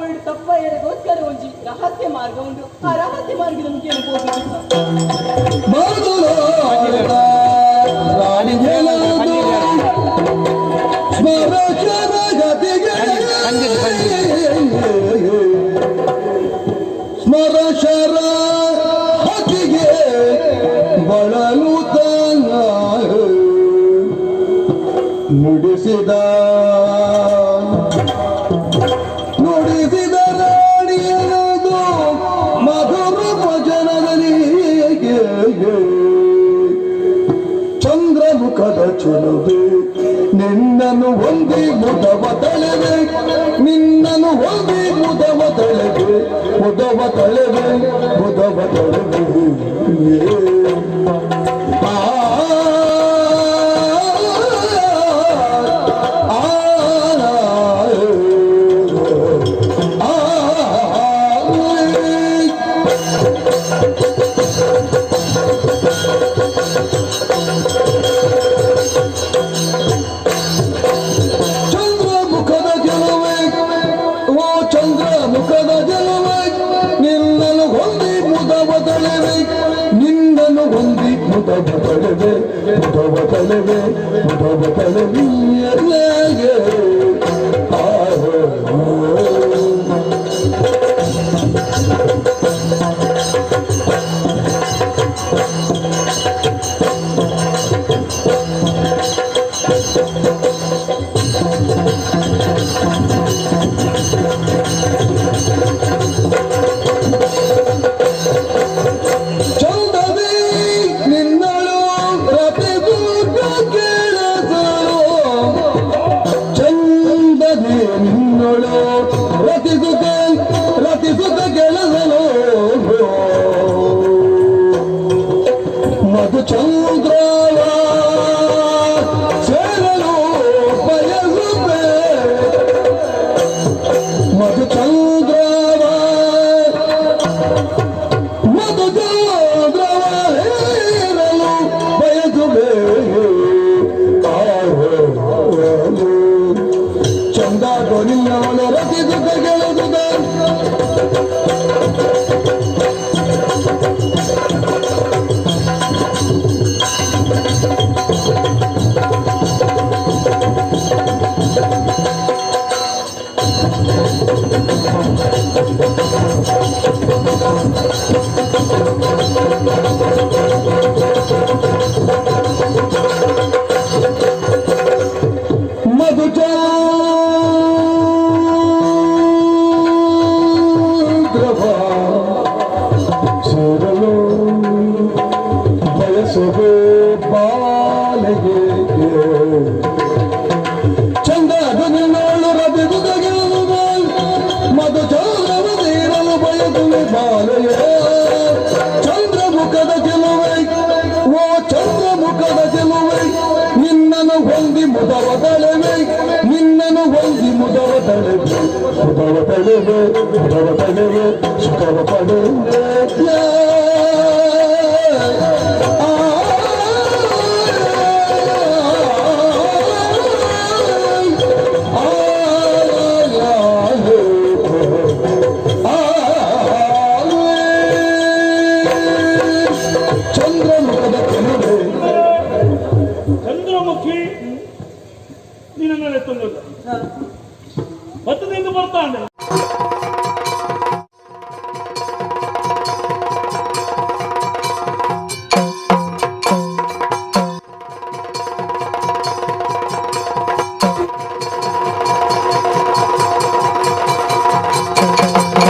ಒಳ್ಳೆ ತಪ್ಪ ಹೇಳೋಗೋಸ್ಕರ ಒಂಜಿ ರಹಸ್ಯ ಮಾರ್ಗ ಉಂಟು. ಆ ರಹಸ್ಯ ಮಾರ್ಗ ನಮ್ಗೆ ಸ್ಮರಶರ ಹತಿಗೆ ಬಳಲು ತನ್ನ ನುಡಿಸಿದ ರಾಣಿಯದು ಮಧುರ ಭಜನದಲ್ಲಿ ಚಂದ್ರಮುಖದ ಚೆಲುವೆ ನಿನ್ನನ್ನು ಒಂದೇ ಮುದವ ತಳೆವೆ, ನಿನ್ನನ್ನು ಒಂದೇ ಮುದವ ತಳೆವೆ, ಮುದವ ತಳೆವೆ, ಮುದವ ತಳೆವೆ. ಚಂದ್ರಮುಖದ ಗೆಲುವೆ, ಓ ಚಂದ್ರಮುಖದ ಗೆಲುವೆ, ನಿನ್ನನ್ನು ಹೊಂದಿ ಮುದವ ತಳೆವೆ, ನಿನ್ನನ್ನು ಹೊಂದಿ ಮುದವ ತಳೆವೆ, ಮುದವ ತಳೆವೆ, ಮುದವ ತಳೆವೆ, ಸುಖವ ಪಡೆವೆ. ಚಂದ್ರಮುಖಿ ನಿನ್ನ ತಂದ 10 ಬರ್ತಾ